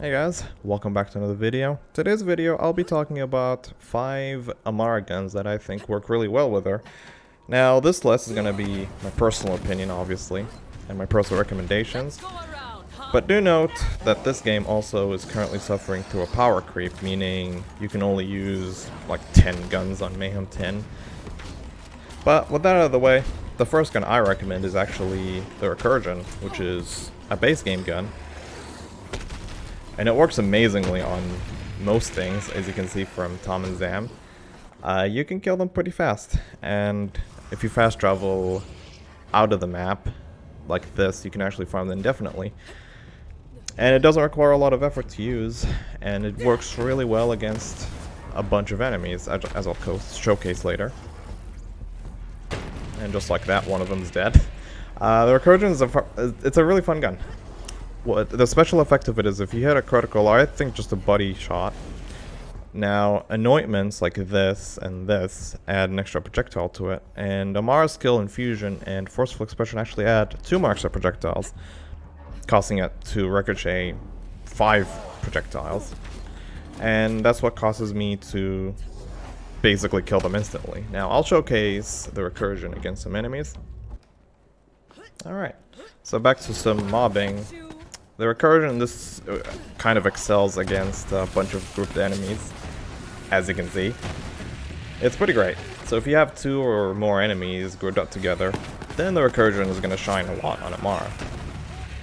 Hey guys, welcome back to another video. Today's video I'll be talking about 5 Amara guns that I think work really well with her. Now this list is going to be my personal opinion obviously, and my personal recommendations. But do note that this game also is currently suffering through a power creep, meaning you can only use like 10 guns on Mayhem 10. But with that out of the way, the first gun I recommend is actually the Recurrence, which is a base game gun. And it works amazingly on most things, as you can see from Tom and Zam. You can kill them pretty fast, and if you fast travel out of the map, like this, you can actually farm them indefinitely. And it doesn't require a lot of effort to use, and it works really well against a bunch of enemies, as I'll showcase later. And just like that, one of them's dead. The Recurrence it's a really fun gun. What the special effect of it is if you hit a critical, or I think just a buddy shot. Now, anointments like this and this add an extra projectile to it, and Amara's skill Infusion and Forceful Expression actually add 2 more extra projectiles, causing it to ricochet 5 projectiles. And that's what causes me to basically kill them instantly. Now, I'll showcase the Recurrence against some enemies. Alright, so back to some mobbing. The Recurrence in this kind of excels against a bunch of grouped enemies, as you can see. It's pretty great. So if you have 2 or more enemies grouped up together, then the Recurrence is going to shine a lot on Amara.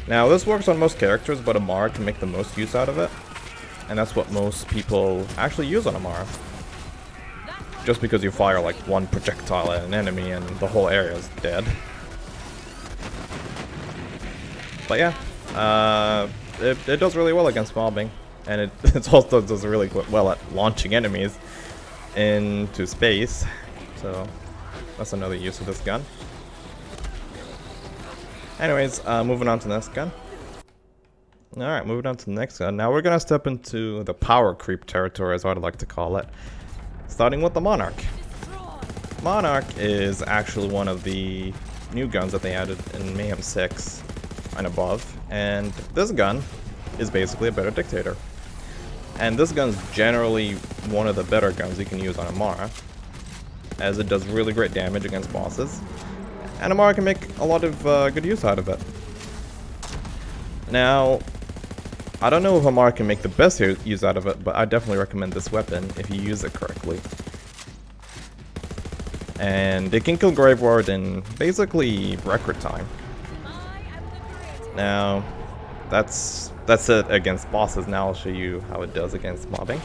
Now this works on most characters, but Amara can make the most use out of it. And that's what most people actually use on Amara. Just because you fire like 1 projectile at an enemy and the whole area is dead. But yeah. It does really well against mobbing, and it also does really well at launching enemies into space, so that's another use of this gun. Anyways, moving on to the next gun. Alright, moving on to the next gun. Now we're gonna step into the power creep territory, as I'd like to call it, starting with the Monarch. Monarch is actually one of the new guns that they added in Mayhem 6 and above, and this gun is basically a better dictator. And this gun's generally one of the better guns you can use on Amara, as it does really great damage against bosses, and Amara can make a lot of good use out of it. Now, I don't know if Amara can make the best use out of it, but I definitely recommend this weapon if you use it correctly. And it can kill Graveward in basically record time. Now, that's it against bosses. Now I'll show you how it does against mobbing.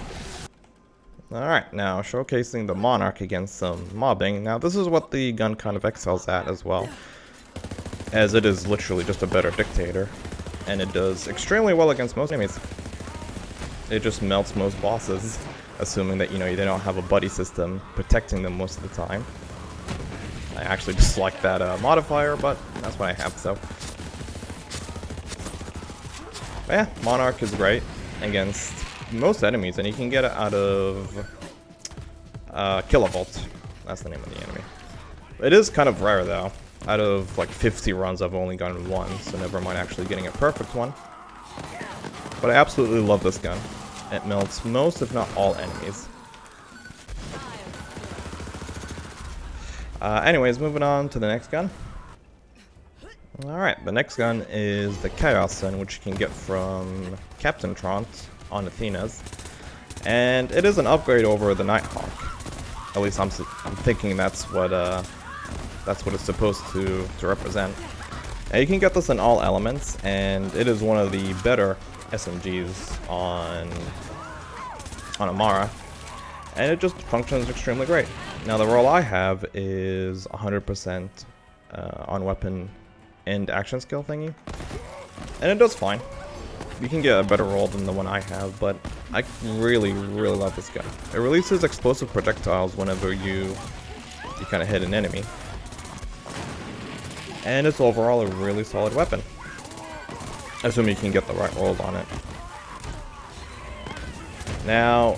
Alright, now showcasing the Monarch against some mobbing. Now this is what the gun kind of excels at as well, as it is literally just a better dictator, and it does extremely well against most enemies. It just melts most bosses, assuming that, you know, they don't have a buddy system protecting them most of the time. I actually dislike that modifier, but that's what I have, so. But yeah, Monarch is great against most enemies, and you can get it out of Kilovolt. That's the name of the enemy. It is kind of rare though. Out of like 50 runs, I've only gotten 1, so never mind actually getting a perfect one. But I absolutely love this gun. It melts most, if not all, enemies. Anyways, moving on to the next gun. Alright, the next gun is the Khaosan, which you can get from Captain Trant on Athena's. And it is an upgrade over the Nighthawk. At least I'm thinking that's what it's supposed to represent. And you can get this in all elements, and it is one of the better SMGs on Amara. And it just functions extremely great. Now the role I have is 100% on weapon and action skill thingy, and it does fine. You can get a better roll than the one I have, but I really love this gun. It releases explosive projectiles whenever you kind of hit an enemy, and it's overall a really solid weapon, assuming you can get the right rolls on it. Now,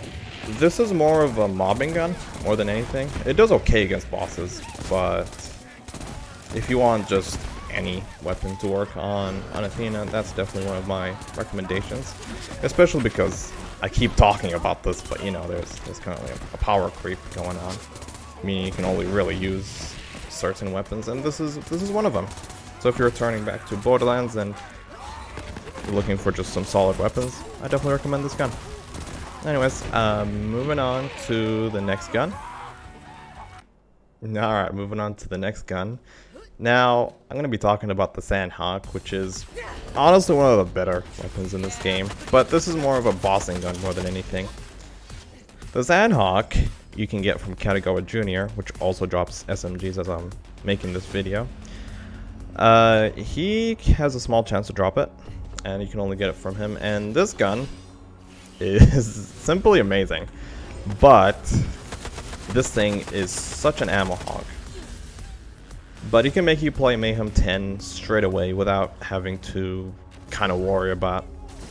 this is more of a mobbing gun more than anything. It does okay against bosses, but if you want just any weapon to work on Athena, that's definitely one of my recommendations. Especially because I keep talking about this, but you know, there's currently a power creep going on. Meaning you can only really use certain weapons, and this is one of them. So if you're returning back to Borderlands and you're looking for just some solid weapons, I definitely recommend this gun. Anyways, moving on to the next gun. Alright, moving on to the next gun. Now, I'm going to be talking about the Sandhawk, which is honestly one of the better weapons in this game. But this is more of a bossing gun more than anything. The Sandhawk you can get from Katagawa Jr., which also drops SMGs as I'm making this video. He has a small chance to drop it, and you can only get it from him. And this gun is simply amazing. But this thing is such an ammo hog. But he can make you play Mayhem 10 straight away without having to kind of worry about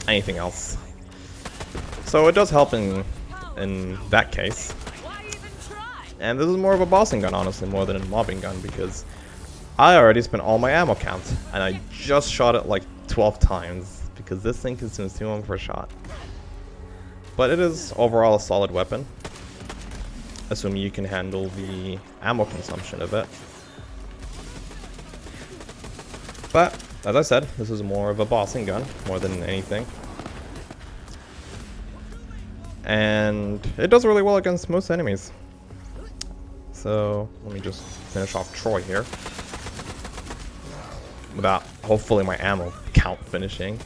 anything else. So it does help in that case. And this is more of a bossing gun, honestly, more than a mobbing gun, because I already spent all my ammo count, and I just shot it like 12 times, because this thing consumes 2 ammo per shot. But it is overall a solid weapon, assuming you can handle the ammo consumption of it. But, as I said, this is more of a bossing gun, more than anything. And it does really well against most enemies. So, let me just finish off Troy here. Without, hopefully, my ammo count finishing.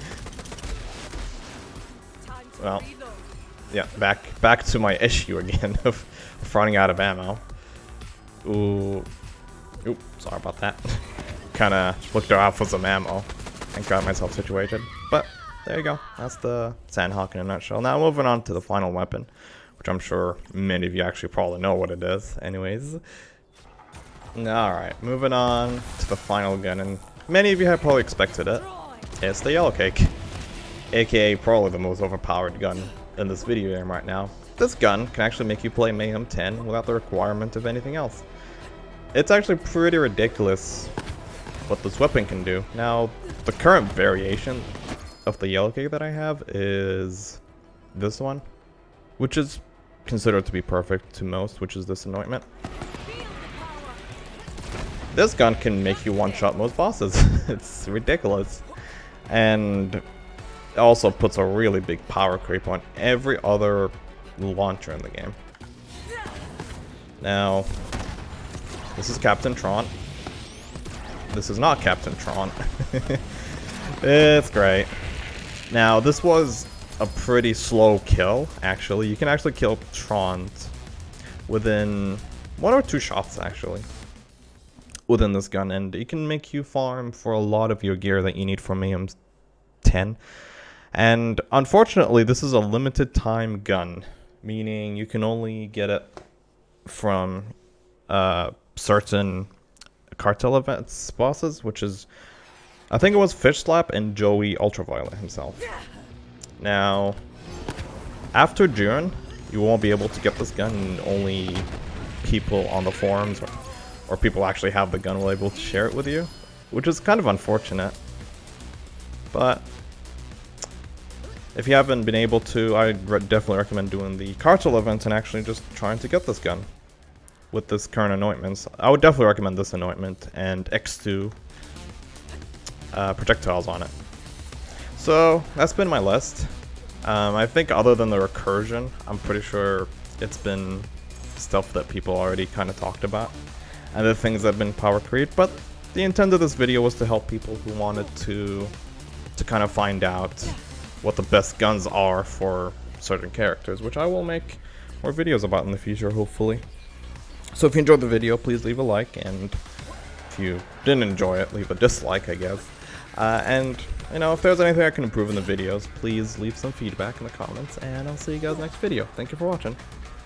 Well, yeah, back to my issue again of running out of ammo. Ooh, sorry about that. Kinda looked around for some ammo and got myself situated. But there you go. That's the Sandhawk in a nutshell. Now moving on to the final weapon, which I'm sure many of you actually probably know what it is. Anyways. Alright, moving on to the final gun, and many of you have probably expected it. It's the Yellowcake, aka probably the most overpowered gun in this video game right now. This gun can actually make you play Mayhem 10 without the requirement of anything else. It's actually pretty ridiculous what this weapon can do. Now, the current variation of the Yellowcake that I have is this one, which is considered to be perfect to most, which is this Anointment. This gun can make you one-shot most bosses. It's ridiculous. And it also puts a really big power creep on every other launcher in the game. Now, this is Captain Tron. This is not Captain Tron. It's great. Now, this was a pretty slow kill, actually. You can actually kill Trons within 1 or 2 shots, actually, within this gun. And it can make you farm for a lot of your gear that you need for Mayhem 10. And unfortunately, this is a limited time gun, meaning you can only get it from certain cartel events bosses, which is, I think it was Fish Slap and Joey Ultraviolet himself. Now, after June, you won't be able to get this gun, and only people on the forums or people who actually have the gun will be able to share it with you, which is kind of unfortunate. But if you haven't been able to, I definitely recommend doing the cartel events and actually just trying to get this gun with this current anointments. I would definitely recommend this anointment and X2 projectiles on it. So that's been my list. I think other than the recursion, I'm pretty sure it's been stuff that people already kind of talked about, and the things that have been power creep. But the intent of this video was to help people who wanted to kind of find out what the best guns are for certain characters, which I will make more videos about in the future, hopefully. So if you enjoyed the video, please leave a like, and if you didn't enjoy it, leave a dislike, I guess. And, you know, if there's anything I can improve in the videos, please leave some feedback in the comments, and I'll see you guys next video. Thank you for watching.